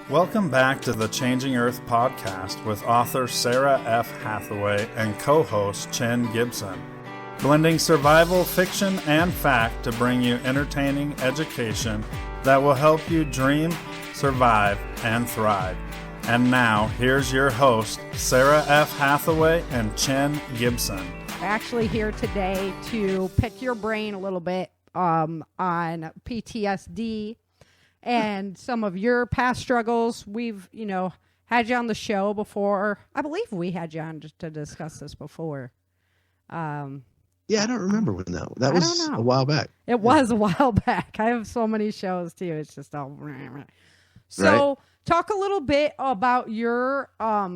Welcome back to the Changing Earth podcast with author Sarah F. Hathaway and co-host Chen Gibson, blending survival fiction and fact to bring you entertaining education that will help you dream, survive, and thrive. And now, here's your host, Sarah F. Hathaway and Chen Gibson. Actually here today to pick your brain a little bit on PTSD and some of your past struggles. We've, had you on the show before. I believe we had you on just to discuss this before. Yeah, I don't remember when that was a while back. It was a while back. I have so many shows too. It's just all so. Right. Talk a little bit about your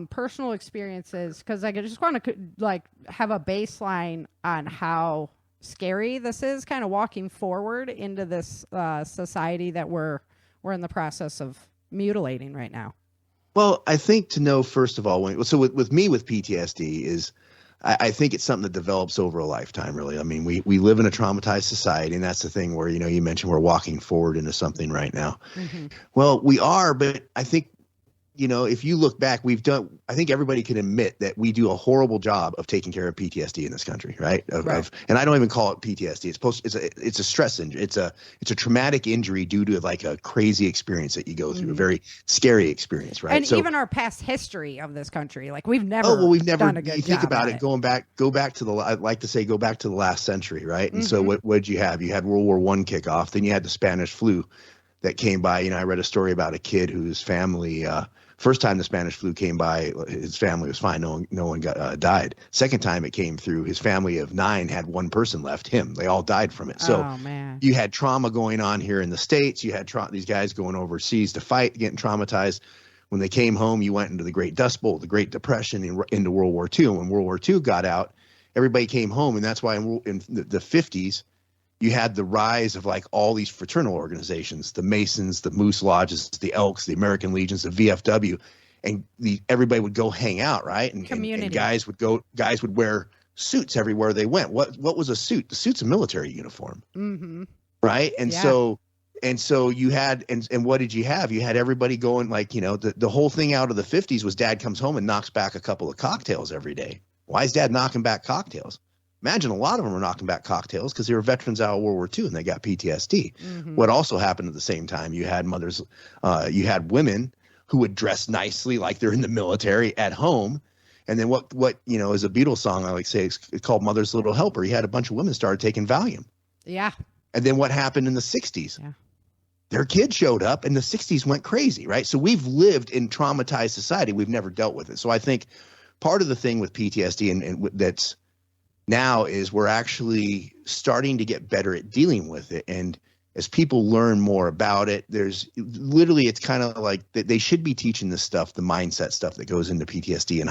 personal experiences, because I just want to have a baseline on how scary this is, kind of walking forward into this society that we're in the process of mutilating right now. Well, I think to know, first of all, with me with PTSD is I think it's something that develops over a lifetime, really. I mean, we live in a traumatized society, and that's the thing where, you mentioned we're walking forward into something right now. Mm-hmm. Well, we are, but I think, if you look back, I think everybody can admit that we do a horrible job of taking care of PTSD in this country, right? And I don't even call it PTSD. It's a stress injury. It's a traumatic injury due to like a crazy experience that you go through, a very scary experience, right? And even our past history of this country, like we've never done a good you job. Think about it, go back to the last century, right? And so what did you have? You had World War I kick off, then you had the Spanish flu that came by. I read a story about a kid whose family, first time the Spanish flu came by, his family was fine. No one died. Second time it came through, his family of 9 had one person left, him. They all died from it. So you had trauma going on here in the States. You had these guys going overseas to fight, getting traumatized. When they came home, you went into the Great Dust Bowl, the Great Depression, into World War II. When World War II got out, everybody came home. And that's why in the 50s, you had the rise of like all these fraternal organizations, the Masons, the Moose Lodges, the Elks, the American Legions, the VFW, and everybody would go hang out, right? And guys would wear suits everywhere they went. What was a suit? The suit's a military uniform, right? And so you had, and what did you have? You had everybody going the whole thing out of the 50s was dad comes home and knocks back a couple of cocktails every day. Why is dad knocking back cocktails? Imagine a lot of them were knocking back cocktails because they were veterans out of World War II and they got PTSD. Mm-hmm. What also happened at the same time, you had you had women who would dress nicely like they're in the military at home. And then what is a Beatles song I like to say, it's called Mother's Little Helper. You had a bunch of women started taking Valium. Yeah. And then what happened in the 60s? Yeah. Their kids showed up and the 60s went crazy, right? So we've lived in traumatized society. We've never dealt with it. So I think part of the thing with PTSD and that's now is we're actually starting to get better at dealing with it. And as people learn more about it, it's kind of like they should be teaching this stuff, the mindset stuff that goes into PTSD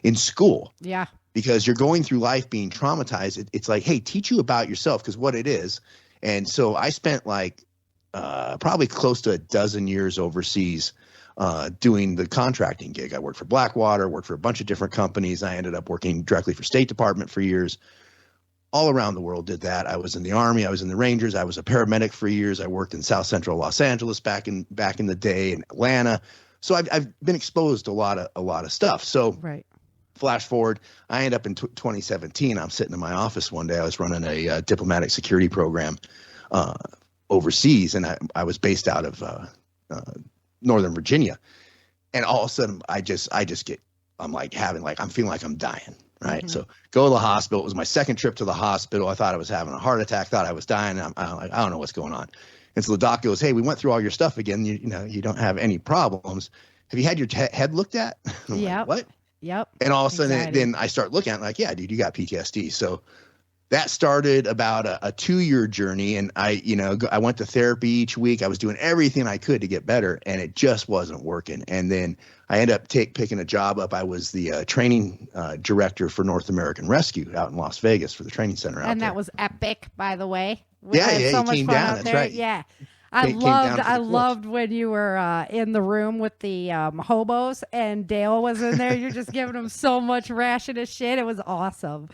in school. Yeah. Because you're going through life being traumatized. It's like, hey, teach you about yourself, because what it is. And so I spent probably close to a dozen years overseas doing the contracting gig. I worked for Blackwater, worked for a bunch of different companies. I ended up working directly for State Department for years. All around the world did that. I was in the Army. I was in the Rangers. I was a paramedic for years. I worked in South Central Los Angeles back in the day, in Atlanta. So I've been exposed to a lot of stuff. So Flash forward, I end up in 2017. I'm sitting in my office one day. I was running a diplomatic security program overseas, and I was based out of Northern Virginia, and all of a sudden I'm feeling like I'm dying, right? Mm-hmm. So go to the hospital. It was my second trip to the hospital. I thought I was having a heart attack, thought I was dying. I'm like, I don't know what's going on. And so the doc goes, hey, we went through all your stuff again. You don't have any problems. Have you had your head looked at? Yeah. Like, what? Yep. And all of a sudden then I start looking at it like, yeah, dude, you got PTSD. So that started about a 2-year journey, and I went to therapy each week. I was doing everything I could to get better, and it just wasn't working. And then I ended up picking a job up. I was the training director for North American Rescue out in Las Vegas for the training center out there. And that was epic, by the way. Yeah, so he much came fun down. out That's there. right. Yeah. I loved when you were in the room with the hobos and Dale was in there. You're just giving them so much ration of shit. It was awesome.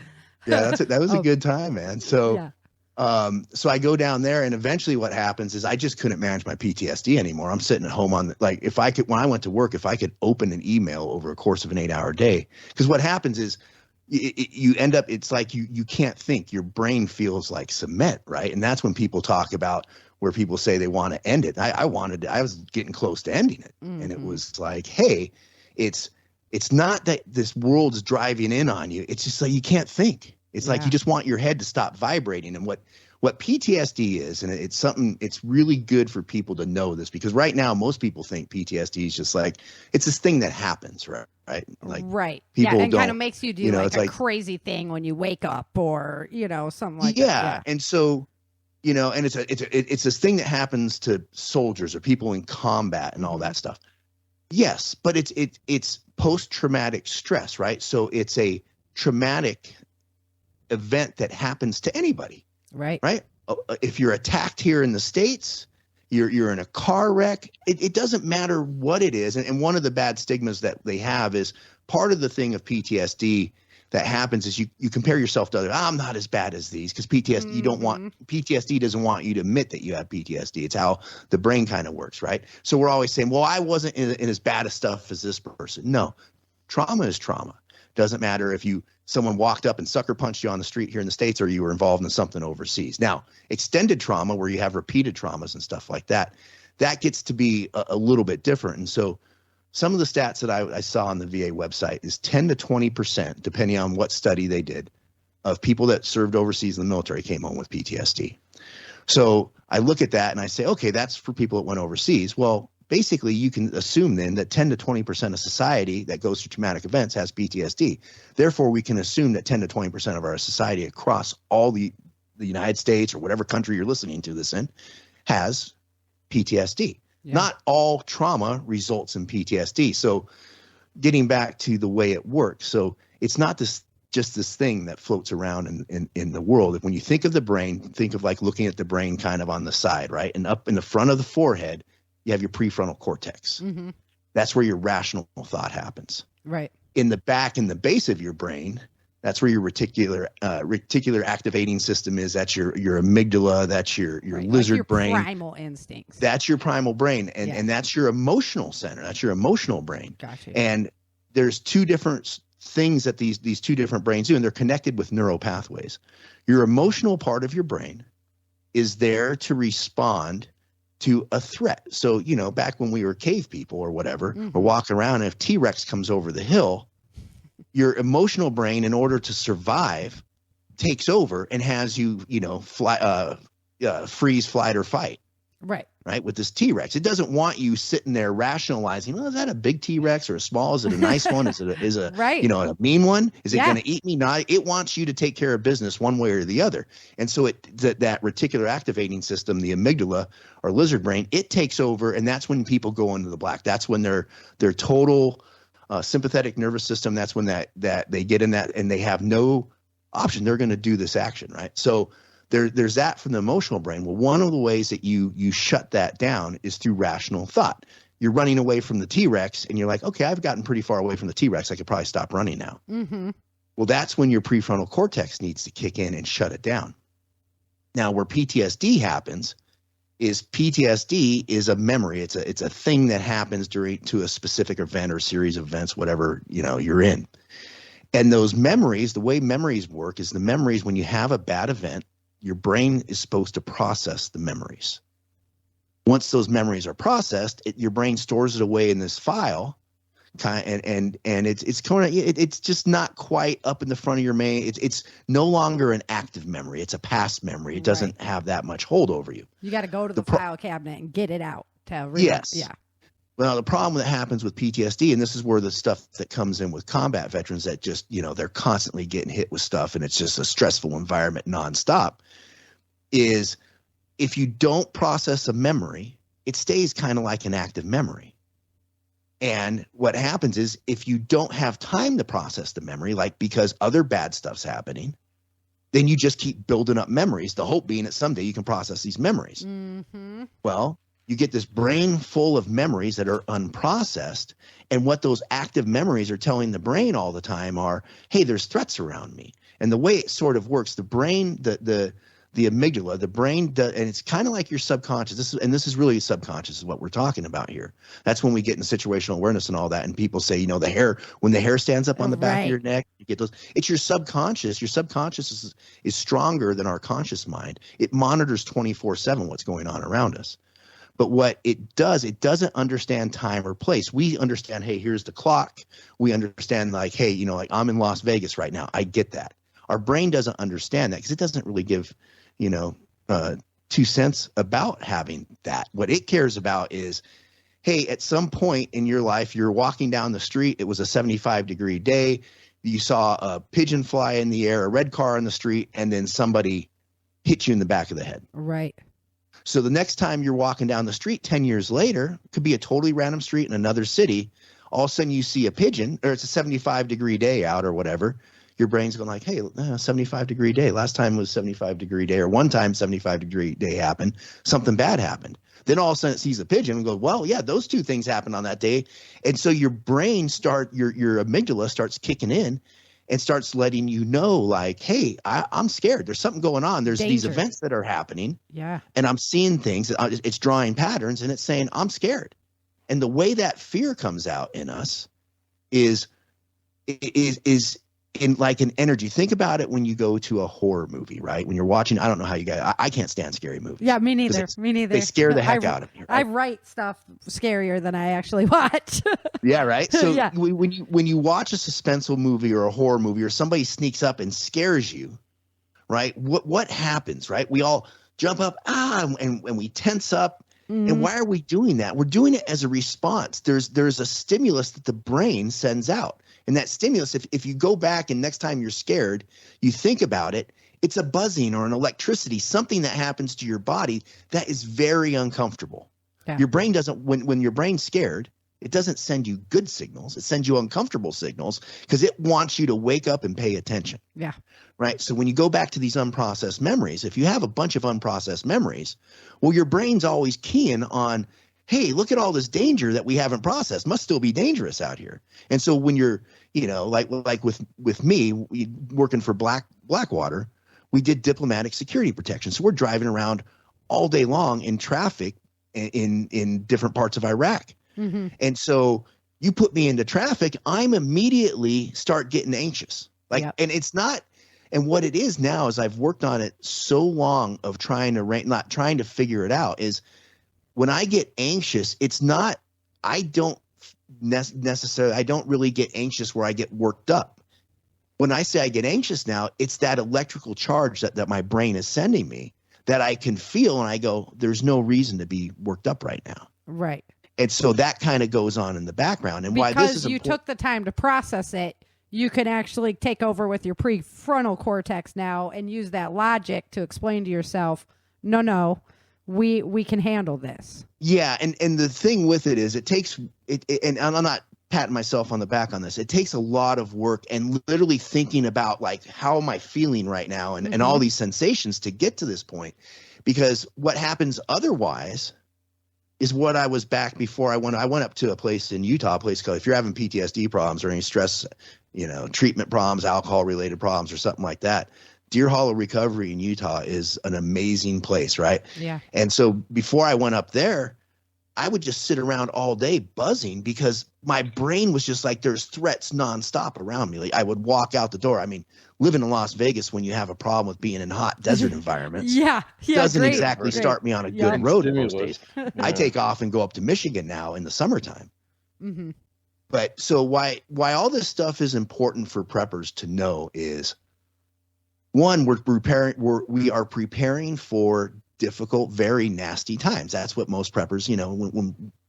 Yeah, that was a good time, man. So So I go down there, and eventually what happens is I just couldn't manage my PTSD anymore. I'm sitting at home when I went to work, if I could open an email over a course of an 8-hour day, because what happens is you end up, it's like you can't think. Your brain feels like cement, right? And that's when people talk about where people say they want to end it. I was getting close to ending it. Mm-hmm. And it was like, hey, it's not that this world's driving in on you. It's just like you can't think. It's like you just want your head to stop vibrating. And what PTSD is, and it's something, it's really good for people to know this, because right now most people think PTSD is just like, it's this thing that happens, right? Like people and kind of makes you do like a crazy thing when you wake up, or something like that. Yeah, and so and it's this thing that happens to soldiers or people in combat and all that stuff. Yes, but it's post-traumatic stress, right? So it's a traumatic event that happens to anybody. Right. If you're attacked here in the States, you're in a car wreck, it doesn't matter what it is. And one of the bad stigmas that they have is part of the thing of PTSD that happens is you compare yourself to others. I'm not as bad as these, because PTSD, PTSD doesn't want you to admit that you have PTSD. It's how the brain kind of works, right? So we're always saying, well, I wasn't in as bad a stuff as this person. No, trauma is trauma. Doesn't matter if someone walked up and sucker punched you on the street here in the States, or you were involved in something overseas. Now, extended trauma, where you have repeated traumas and stuff like that, that gets to be a little bit different. And so some of the stats that I saw on the VA website is 10 to 20%, depending on what study they did, of people that served overseas in the military came home with PTSD. So I look at that and I say, okay, that's for people that went overseas. Well, basically, you can assume then that 10 to 20% of society that goes through traumatic events has PTSD. Therefore, we can assume that 10 to 20% of our society across all the United States, or whatever country you're listening to this in, has PTSD. Yeah. Not all trauma results in PTSD. So getting back to the way it works. So it's not just this thing that floats around in the world. When you think of the brain, think of like looking at the brain kind of on the side, right? And up in the front of the forehead, you have your prefrontal cortex. Mm-hmm. That's where your rational thought happens. Right. In the back, in the base of your brain, that's where your reticular activating system is. That's your amygdala. That's your lizard your brain. Primal instincts. That's your primal brain, and that's your emotional center. That's your emotional brain. Gotcha. And there's two different things that these two different brains do, and they're connected with neural pathways. Your emotional part of your brain is there to respond to a threat. So, back when we were cave people or whatever, or walking around, and if T-Rex comes over the hill, your emotional brain, in order to survive, takes over and has you, freeze, flight, or fight. Right. With this T-Rex, it doesn't want you sitting there rationalizing, well, is that a big T-Rex or a small? Is it a nice one? Is it a mean one? Is it going to eat me? No, it wants you to take care of business one way or the other. And so that reticular activating system, the amygdala or lizard brain, it takes over. And that's when people go into the black. That's when their total sympathetic nervous system, that's when that they get in that, and they have no option. They're going to do this action. Right. So there's that from the emotional brain. Well, one of the ways that you shut that down is through rational thought. You're running away from the T-Rex, and you're like, okay, I've gotten pretty far away from the T-Rex. I could probably stop running now. Mm-hmm. Well, that's when your prefrontal cortex needs to kick in and shut it down. Now, where PTSD happens is PTSD is a memory. It's a thing that happens to a specific event or series of events, whatever you're in. And those memories, the way memories work is the memories, when you have a bad event, your brain is supposed to process the memories. Once those memories are processed, your brain stores it away in this file, and it's just not quite up in the front of your main. It's no longer an active memory. It's a past memory. It doesn't have that much hold over you. You got to go to the file cabinet and get it out. Yes. Yeah. Well, the problem that happens with PTSD, and this is where the stuff that comes in with combat veterans that just, they're constantly getting hit with stuff, and it's just a stressful environment nonstop, is if you don't process a memory, it stays kind of like an active memory. And what happens is, if you don't have time to process the memory, like because other bad stuff's happening, then you just keep building up memories, the hope being that someday you can process these memories. Mm-hmm. Well, you get this brain full of memories that are unprocessed. And what those active memories are telling the brain all the time are, hey, there's threats around me. And the way it sort of works, the brain, the the amygdala, the brain does, and it's kind of like your subconscious. This is really subconscious is what we're talking about here. That's when we get in situational awareness and all that. And people say, when the hair stands up on the back of your neck, you get those. It's your subconscious. Your subconscious is stronger than our conscious mind. It monitors 24/7 what's going on around us. But what it does, it doesn't understand time or place. We understand, hey, here's the clock. We understand like, hey, like I'm in Las Vegas right now. I get that. Our brain doesn't understand that because it doesn't really give 2 cents about having that. What it cares about is, hey, at some point in your life, you're walking down the street. It was a 75-degree day. You saw a pigeon fly in the air, a red car on the street, and then somebody hit you in the back of the head. Right. So the next time you're walking down the street 10 years later, it could be a totally random street in another city. All of a sudden you see a pigeon, or it's a 75-degree day out or whatever. Your brain's going like, hey, 75-degree day. Last time was 75-degree day, or one time 75-degree day happened. Something bad happened. Then all of a sudden it sees a pigeon and goes, well, yeah, those two things happened on that day. And so your brain your amygdala starts kicking in and starts letting you know like, hey, I'm scared. There's something going on. There's these events that are happening. Yeah. And I'm seeing things. It's drawing patterns and it's saying, I'm scared. And the way that fear comes out in us is in like an energy. Think about it when you go to a horror movie, right? When you're watching, I don't know how you guys, I can't stand scary movies. Yeah, me neither. Me neither. They scare the heck out of me. Right? I write stuff scarier than I actually watch. Yeah, right. So yeah. when you watch a suspenseful movie or a horror movie, or somebody sneaks up and scares you, right? What happens, right? We all jump up, and we tense up. Mm-hmm. And why are we doing that? We're doing it as a response. There's a stimulus that the brain sends out. And that stimulus, if you go back and next time you're scared, you think about it, it's a buzzing or an electricity, something that happens to your body that is very uncomfortable. Yeah. Your brain doesn't, when your brain's scared, it doesn't send you good signals. It sends you uncomfortable signals because it wants you to wake up and pay attention. Yeah. Right. So when you go back to these unprocessed memories, if you have a bunch of unprocessed memories, well, your brain's always keying on, hey, look at all this danger that we haven't processed. Must still be dangerous out here. And so when you're, like with me working for Blackwater, we did diplomatic security protection. So we're driving around all day long in traffic in different parts of Iraq. Mm-hmm. And so you put me into traffic, I'm immediately start getting anxious. And it's not. And what it is now is I've worked on it so long of not trying to figure it out is when I get anxious, it's not, I don't really get anxious where I get worked up. When I say I get anxious now, it's that electrical charge that my brain is sending me that I can feel. And I go, there's no reason to be worked up right now. Right. And so that kind of goes on in the background. And because why this is you took the time to process it, you can actually take over with your prefrontal cortex now and use that logic to explain to yourself, no, we can handle this. Yeah, and the thing with it is it takes it, and I'm not patting myself on the back on this. It takes a lot of work and literally thinking about like how am I feeling right now and all these sensations to get to this point. Because what happens otherwise is what I was back before I went up to a place in Utah, a place called, if you're having PTSD problems or any stress, treatment problems, alcohol related problems or something like that, Deer Hollow Recovery in Utah is an amazing place, right? Yeah. And so before I went up there, I would just sit around all day buzzing because my brain was just like, there's threats nonstop around me. Like I would walk out the door. I mean, living in Las Vegas when you have a problem with being in hot desert environments doesn't exactly start me on a good road in those days. I take off and go up to Michigan now in the summertime. Mm-hmm. But so why all this stuff is important for preppers to know is, one, we are preparing for difficult, very nasty times. That's what most preppers,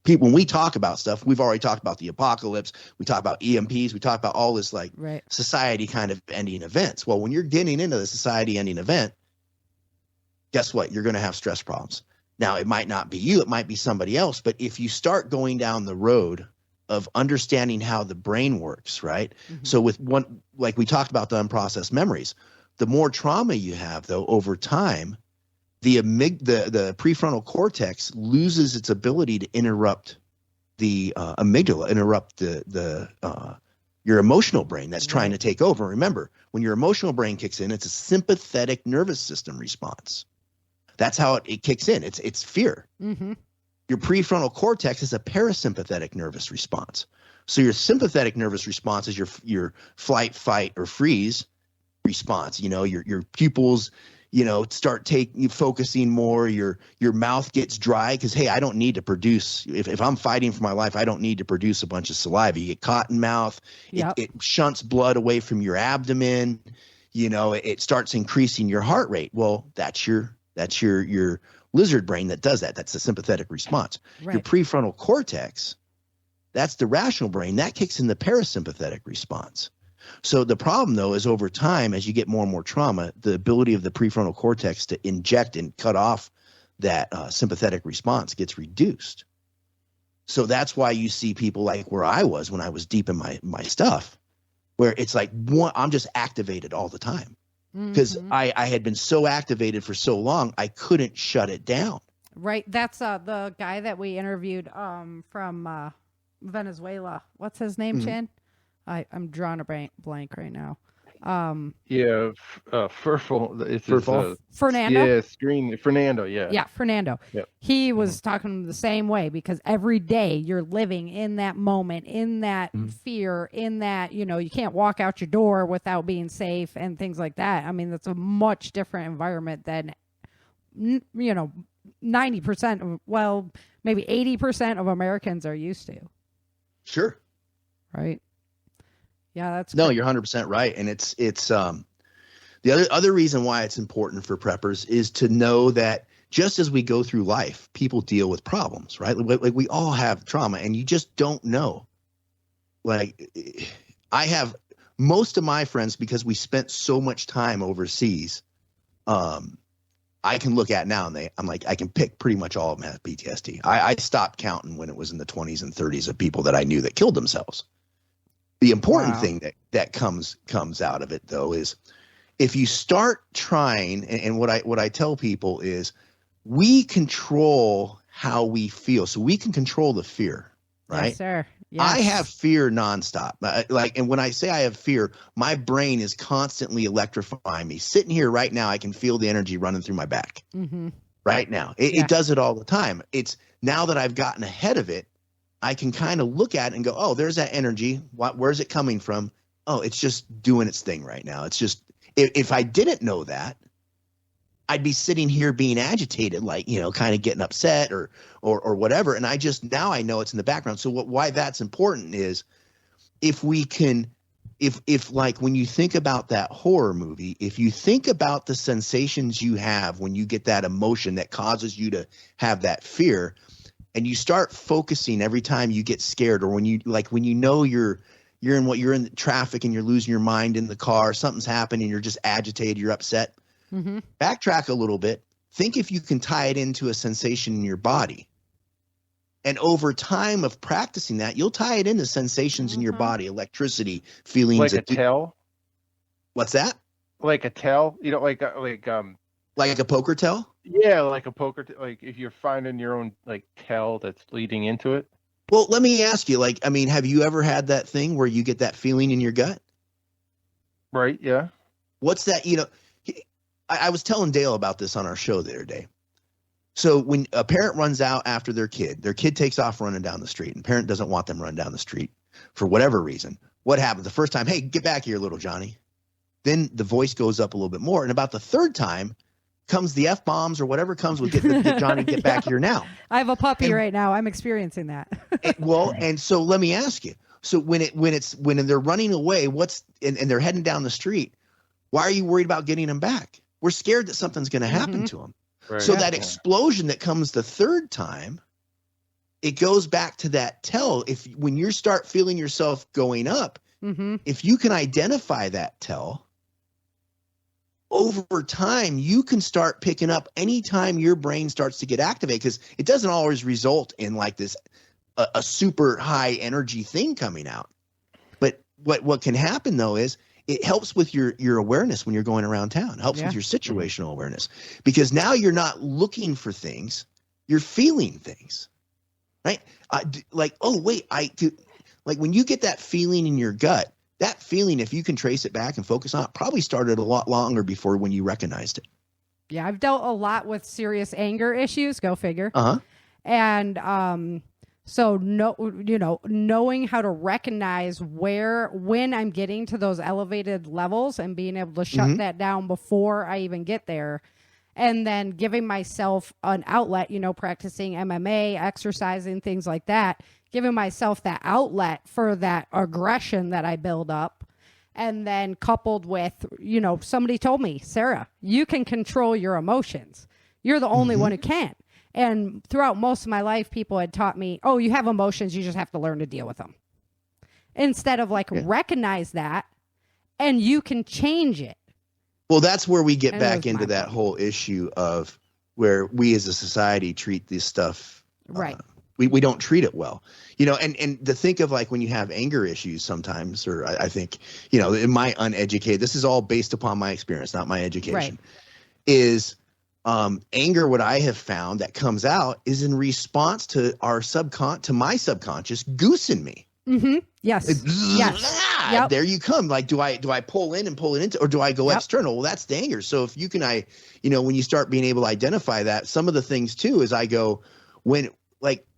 when we talk about stuff, we've already talked about the apocalypse. We talk about EMPs. We talk about all this society kind of ending events. Well, when you're getting into the society ending event, guess what? You're going to have stress problems. Now, it might not be you. It might be somebody else. But if you start going down the road of understanding how the brain works, right? Mm-hmm. So with one, like we talked about the unprocessed memories, the more trauma you have, though, over time, the prefrontal cortex loses its ability to interrupt the amygdala, interrupt the your emotional brain that's trying to take over. Remember, when your emotional brain kicks in, it's a sympathetic nervous system response. That's how it kicks in. It's fear. Mm-hmm. Your prefrontal cortex is a parasympathetic nervous response. So your sympathetic nervous response is your flight, fight, or freeze response. Your pupils, start focusing more. Your mouth gets dry because, hey, I don't need to produce. If I'm fighting for my life, I don't need to produce a bunch of saliva. You get cotton mouth. Yep. It shunts blood away from your abdomen. It starts increasing your heart rate. Well, that's your lizard brain that does that. That's the sympathetic response. Right. Your prefrontal cortex, that's the rational brain, that kicks in the parasympathetic response. So the problem, though, is over time, as you get more and more trauma, the ability of the prefrontal cortex to inject and cut off that sympathetic response gets reduced. So that's why you see people like where I was when I was deep in my stuff, where it's like I'm just activated all the time. Because I had been so activated for so long, I couldn't shut it down. Right. That's the guy that we interviewed from Venezuela. What's his name, Chan? I'm drawing a blank right now. Furful. Fernando? Yeah, Fernando, yeah. Yeah, Fernando. Yep. He was talking the same way because every day you're living in that moment, in that fear, in that, you can't walk out your door without being safe and things like that. I mean, that's a much different environment than, 90% maybe 80% of Americans are used to. Sure. Right. Yeah, that's no, you're 100% right. And it's the other reason why it's important for preppers is to know that just as we go through life, people deal with problems, right? Like we all have trauma, and you just don't know. Like I have most of my friends, because we spent so much time overseas. I can look at now and I'm like, I can pick pretty much all of them have PTSD. I stopped counting when it was in the 20s and 30s of people that I knew that killed themselves. The important thing that comes out of it, though, is if you start trying, and what I tell people is we control how we feel. So we can control the fear, right? Yes, sir. Yes. I have fear nonstop. And when I say I have fear, my brain is constantly electrifying me. Sitting here right now, I can feel the energy running through my back right now. It does it all the time. It's now that I've gotten ahead of it, I can kind of look at it and go, oh, there's that energy. Where's it coming from? Oh, it's just doing its thing right now. It's just, if I didn't know that, I'd be sitting here being agitated, like, kind of getting upset or whatever. And now I know it's in the background. So why that's important is if like when you think about that horror movie, if you think about the sensations you have when you get that emotion that causes you to have that fear, and you start focusing every time you get scared, or when you're in traffic and you're losing your mind in the car, something's happening, you're just agitated, you're upset. Backtrack a little bit. Think if you can tie it into a sensation in your body. And over time of practicing that, you'll tie it into sensations in your body, electricity, feelings. Like a tell? What's that? Like a tell? Like a poker tell? Yeah, like a poker like if you're finding your own like tell that's leading into it. Well, let me ask you, have you ever had that thing where you get that feeling in your gut? Right, yeah. What's that? I was telling Dale about this on our show the other day. So when a parent runs out after their kid takes off running down the street, and the parent doesn't want them running down the street for whatever reason. What happens? The first time, hey, get back here, little Johnny. Then the voice goes up a little bit more. And about the third time comes the F-bombs or whatever comes with get Johnny, get back here now. I have a puppy right now. I'm experiencing that. And so let me ask you. So when they're running away, and they're heading down the street, why are you worried about getting them back? We're scared that something's going to happen to them. Right. So that explosion that comes the third time, it goes back to that tell. When you start feeling yourself going up, if you can identify that tell, over time, you can start picking up anytime your brain starts to get activated, because it doesn't always result in like this, a super high energy thing coming out. But what can happen though is, it helps with your awareness when you're going around town. It helps with your situational awareness, because now you're not looking for things, you're feeling things, right? Like, oh wait, like when you get that feeling in your gut, that feeling, if you can trace it back and focus on it, probably started a lot longer before when you recognized it. Yeah, I've dealt a lot with serious anger issues. Go figure. And so knowing how to recognize when I'm getting to those elevated levels and being able to shut that down before I even get there, and then giving myself an outlet. Practicing MMA, exercising, things like that. Giving myself that outlet for that aggression that I build up. And then coupled with, somebody told me, Sarah, you can control your emotions. You're the only one who can. And throughout most of my life, people had taught me, oh, you have emotions. You just have to learn to deal with them. Instead of recognize that and you can change it. Well, that's where we get back into that whole issue of where we as a society treat this stuff. Right. We don't treat it well, and to think of like when you have anger issues sometimes, or I think, in my uneducated, this is all based upon my experience, not my education, is anger. What I have found that comes out is in response to to my subconscious goosing me. Yes. Yes. There you come. Like, do I pull in and pull it into, or do I go external? Well, that's the anger. So if you can, when you start being able to identify that, some of the things too, is I go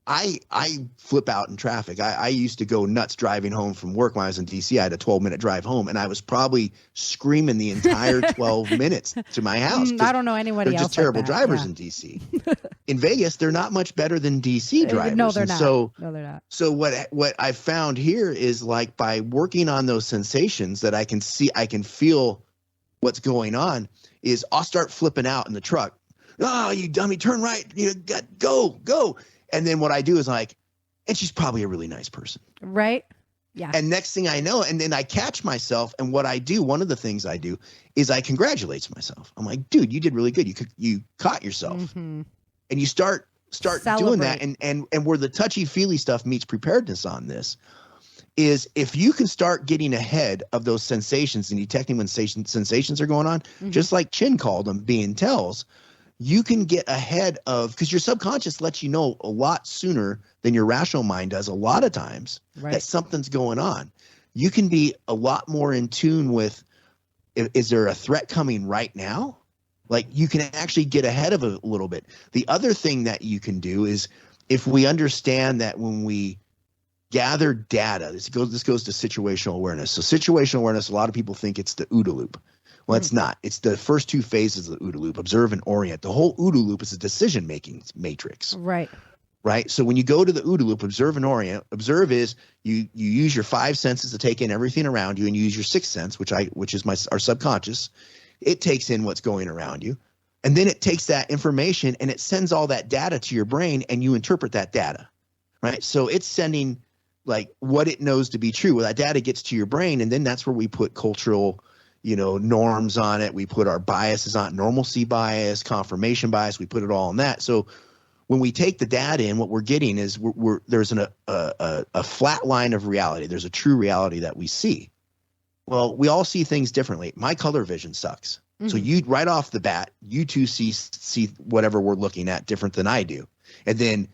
I flip out in traffic. I used to go nuts driving home from work when I was in DC. I had a 12-minute drive home, and I was probably screaming the entire 12 minutes to my house. I don't know anybody else. They're just terrible drivers in DC. In Vegas, they're not much better than DC drivers. No, they're not. No, they're not. So what I found here is, like, by working on those sensations that I can feel what's going on, is I'll start flipping out in the truck. Oh, you dummy, turn right. Go. And then what I do is and she's probably a really nice person. Right. Yeah. And next thing I know, and then I catch myself. And what I do, one of the things I do is I congratulate myself. I'm like, dude, you did really good. You caught yourself. And you start doing that. And where the touchy feely stuff meets preparedness on this is, if you can start getting ahead of those sensations and detecting when sensations are going on, just like Chin called them, being tells, you can get ahead of, because your subconscious lets you know a lot sooner than your rational mind does a lot of times that something's going on. You can be a lot more in tune with, is there a threat coming right now? Like, you can actually get ahead of it a little bit. The other thing that you can do is, if we understand that when we gather data, this goes to situational awareness. So situational awareness, a lot of people think it's the OODA loop. Well, it's not. It's the first two phases of the OODA loop: observe and orient. The whole OODA loop is a decision-making matrix. Right. So when you go to the OODA loop, observe and orient. Observe is you use your five senses to take in everything around you, and you use your sixth sense, which is our subconscious. It takes in what's going around you, and then it takes that information and it sends all that data to your brain, and you interpret that data. Right. So it's sending what it knows to be true. Well, that data gets to your brain, and then that's where we put cultural norms on it. We put our biases on, normalcy bias, confirmation bias. We put it all on that. So when we take the data in, what we're getting is there's a flat line of reality. There's a true reality that we see. Well, we all see things differently. My color vision sucks. So you, right off the bat, you two see whatever we're looking at different than I do. And then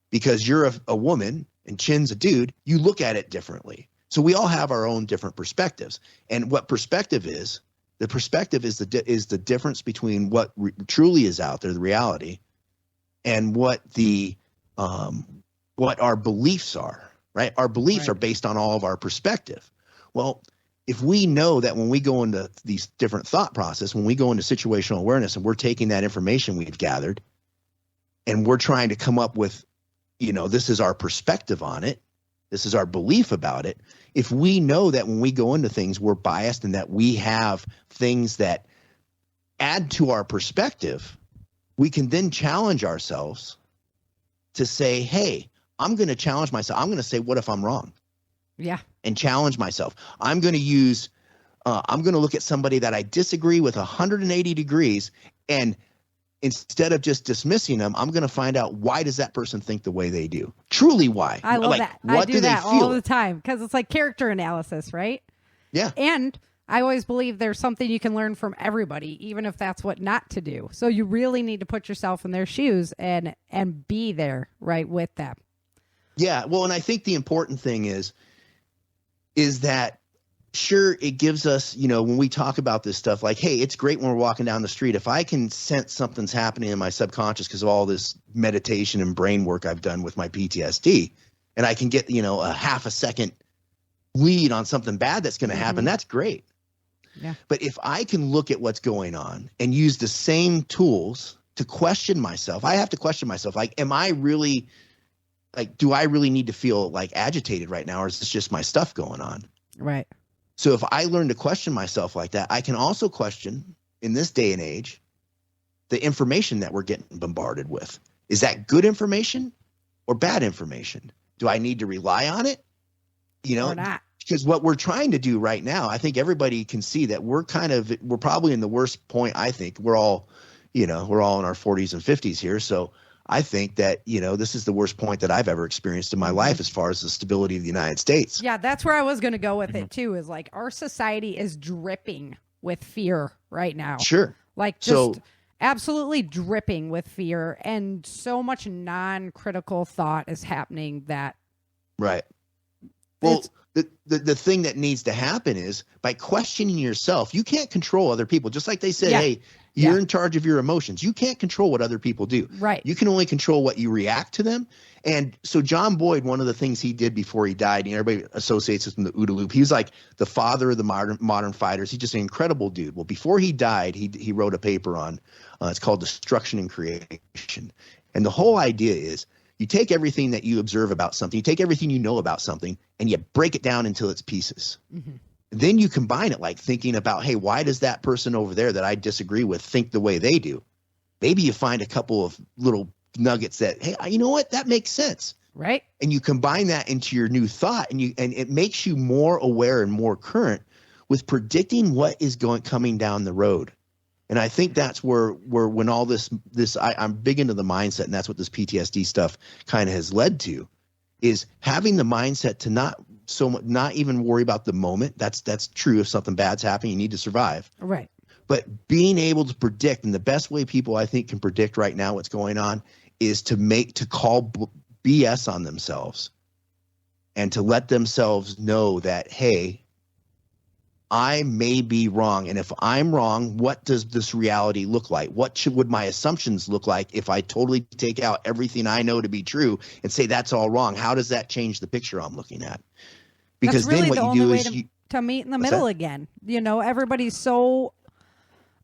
because you're a woman and Chin's a dude, you look at it differently. So we all have our own different perspectives. And what perspective is, the perspective is the difference between what truly is out there, the reality, and what our beliefs are, right? Our beliefs are based on all of our perspective. Well, if we know that when we go into these different thought process, when we go into situational awareness and we're taking that information we've gathered and we're trying to come up with, this is our perspective on it, this is our belief about it. If we know that when we go into things, we're biased and that we have things that add to our perspective, we can then challenge ourselves to say, hey, I'm going to challenge myself. I'm going to say, what if I'm wrong? Yeah. And challenge myself. I'm going to look at somebody that I disagree with 180 degrees, and instead of just dismissing them, I'm going to find out, why does that person think the way they do? Truly why. I love that. I do that all the time, because it's like character analysis, right? Yeah. And I always believe there's something you can learn from everybody, even if that's what not to do. So you really need to put yourself in their shoes and be there, right, with them. Yeah. Well, and I think the important thing is is that sure, it gives us, when we talk about this stuff, like, hey, it's great when we're walking down the street. If I can sense something's happening in my subconscious because of all this meditation and brain work I've done with my PTSD, and I can get, a half a second lead on something bad that's going to happen, that's great. Yeah. But if I can look at what's going on and use the same tools to question myself, I have to question myself. Like, do I really need to feel like agitated right now? Or is this just my stuff going on? Right. So if I learn to question myself like that, I can also question, in this day and age, the information that we're getting bombarded with. Is that good information or bad information? Do I need to rely on it? Or not? Because what we're trying to do right now, I think everybody can see that we're probably in the worst point. I think we're all in our 40s and 50s here. So I think that, this is the worst point that I've ever experienced in my life as far as the stability of the United States. Yeah, that's where I was going to go with it too, is like our society is dripping with fear right now. Sure. Like just absolutely dripping with fear, and so much non-critical thought is happening that. Right. Well, the thing that needs to happen is by questioning yourself. You can't control other people. Just like they said, hey, you're in charge of your emotions. You can't control what other people do. Right. You can only control what you react to them. And so John Boyd, one of the things he did before he died, everybody associates with him, the OODA loop. He was like the father of the modern fighters. He's just an incredible dude. Well, before he died, he wrote a paper on, it's called Destruction and Creation. And the whole idea is, you take everything that you observe about something, you take everything you know about something, and you break it down until it's pieces. Mm-hmm. Then you combine it, like thinking about, hey, why does that person over there that I disagree with think the way they do? Maybe you find a couple of little nuggets that, hey, you know what? That makes sense. Right. And you combine that into your new thought, and it makes you more aware and more current with predicting what is coming down the road. And I think that's where when all this I'm big into the mindset, and that's what this PTSD stuff kind of has led to, is having the mindset to not even worry about the moment. That's true. If something bad's happening, you need to survive. Right. But being able to predict, and the best way people I think can predict right now what's going on is to call BS on themselves and to let themselves know that, hey, I may be wrong. And if I'm wrong, what does this reality look like? Would my assumptions look like if I totally take out everything I know to be true and say that's all wrong? How does that change the picture I'm looking at? Because that's really then what you do is to meet in the middle again. Everybody's so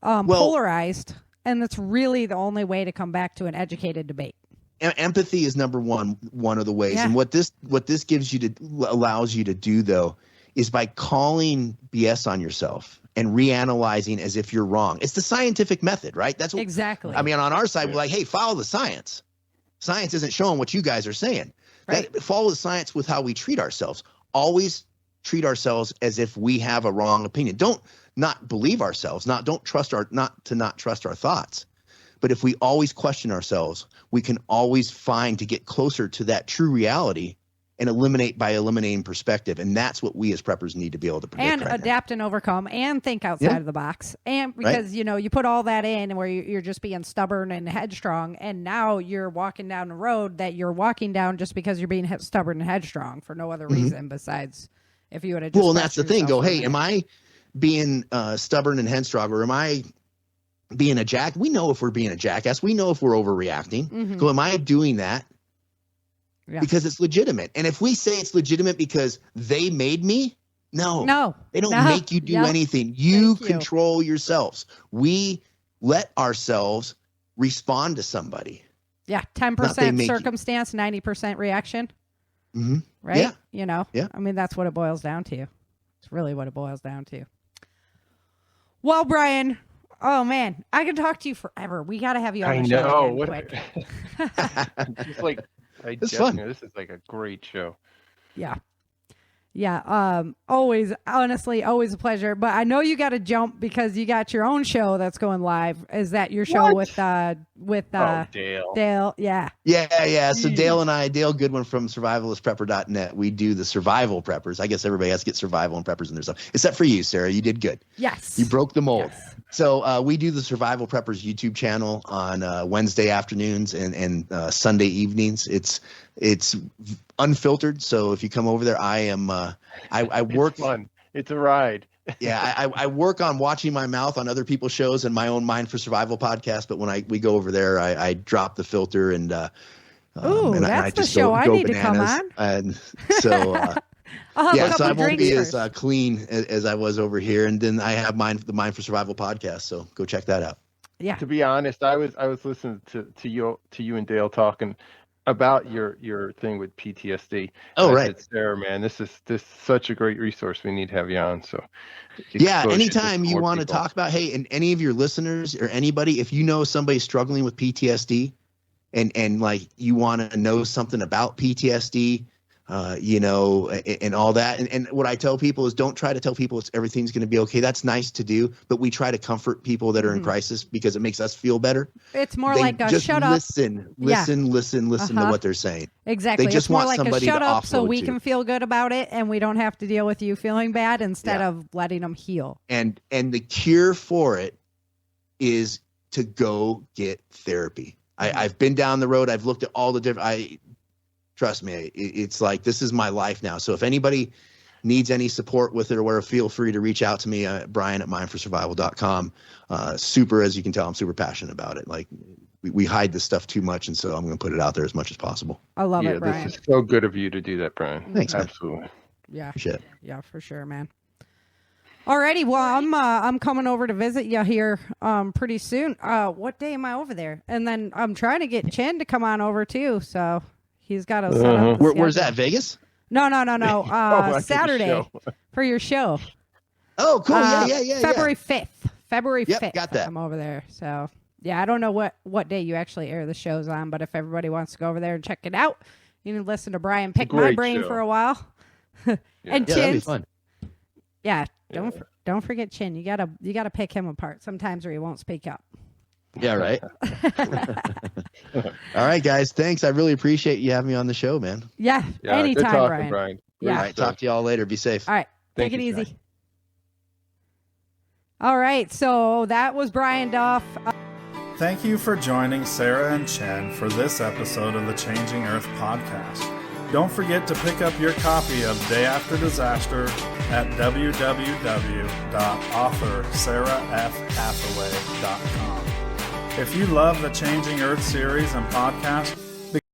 polarized, and that's really the only way to come back to an educated debate. Empathy is number one of the ways. Yeah. And what this allows you to do, though, is by calling BS on yourself and reanalyzing as if you're wrong. It's the scientific method, right? That's what, exactly. I mean, on our side, we're like, hey, follow the science. Science isn't showing what you guys are saying. Right. Follow the science with how we treat ourselves. Always treat ourselves as if we have a wrong opinion. Don't not believe ourselves. Don't trust not trust our thoughts. But if we always question ourselves, we can always find to get closer to that true reality and eliminating perspective. And that's what we as preppers need to be able to predict. And adapt and overcome and think outside of the box. And because, you put all that in where you're just being stubborn and headstrong. And now you're walking down the road that you're walking down just because you're being stubborn and headstrong for no other reason besides if you would have just. Well, and that's the thing. Go, hey, am I being stubborn and headstrong, or am I being a jack? We know if we're being a jackass. We know if we're overreacting. Mm-hmm. So am I doing that? Yeah. Because it's legitimate. And if we say it's legitimate because they made me, no, they don't make you do anything. You control yourselves. We let ourselves respond to somebody. Yeah. 10% circumstance, 90% reaction. Mm-hmm. Right. Yeah. Yeah. I mean, that's what it boils down to. It's really what it boils down to. Well, Brian, oh man, I can talk to you forever. We got to have you on the show again quick. Just like, it's fun. This is like a great show. Yeah. Yeah. Always, honestly, always a pleasure. But I know you got to jump because you got your own show that's going live. Is that your show with Dale? Dale, yeah. Yeah. So Dale Goodwin from survivalistprepper.net. We do the survival preppers. I guess everybody has to get survival and preppers in their stuff. Except for you, Sarah. You did good. Yes. You broke the mold. So we do the Survival Preppers YouTube channel on Wednesday afternoons and Sunday evenings. It's unfiltered. So if you come over there, I work. It's fun. It's a ride. Yeah, I work on watching my mouth on other people's shows and my own Mind for Survival podcast. But when we go over there, I drop the filter and ooh, and that's I the just show go I need bananas. to come on. And so I'll have yeah, a couple so I won't drinks be first. as clean as I was over here. And then I have the Mind for Survival podcast. So go check that out. Yeah. To be honest, I was listening to you and Dale talking about your thing with PTSD. Oh, and I right. said, Sarah, man, this is such a great resource. We need to have you on. So yeah, expose anytime you more want to people. talk about, hey, and any of your listeners or anybody, if you know somebody struggling with PTSD and like you want to know something about PTSD, and all that. And what I tell people is don't try to tell people everything's going to be okay. That's nice to do, but we try to comfort people that are in crisis because it makes us feel better. It's more They like a just shut up. listen to what they're saying. Exactly. They just it's more want like a somebody shut to up so offload we to. can feel good about it and we don't have to deal with you feeling bad instead of letting them heal. And the cure for it is to go get therapy. I've been down the road. I've looked at all the different. Trust me, it's like this is my life now. So if anybody needs any support with it or whatever, feel free to reach out to me, Brian at mindforsurvival.com. Super, as you can tell, I'm super passionate about it. Like we hide this stuff too much, and so I'm going to put it out there as much as possible. I love it, Brian. This is so good of you to do that, Brian. Thanks, man. Absolutely. Yeah. Shit. Yeah, for sure, man. Alrighty, well, I'm coming over to visit you here pretty soon. What day am I over there? And then I'm trying to get Chen to come on over too, so he's got to set up. Where's that? Vegas? No. Oh, Saturday for your show. Oh, cool. Yeah. February 5th. February 5th. Got that. I'm over there. So, yeah, I don't know what day you actually air the shows on, but if everybody wants to go over there and check it out, you can listen to Brian pick my Great brain show. for a while. And That'd be Chin's. fun. Yeah, don't forget Chin. You gotta pick him apart sometimes, or he won't speak up. Yeah, right. All right, guys. Thanks. I really appreciate you having me on the show, man. Yeah, Yeah, anytime, good talking, Brian. All Yeah. right. Talk to y'all later. Be safe. All right, Thank take it you, easy. guys. All right, so that was Brian Duff. Thank you for joining Sarah and Chen for this episode of the Changing Earth podcast. Don't forget to pick up your copy of Day After Disaster at www.authorSarahFHathaway.com. If you love the Changing Earth series and podcast,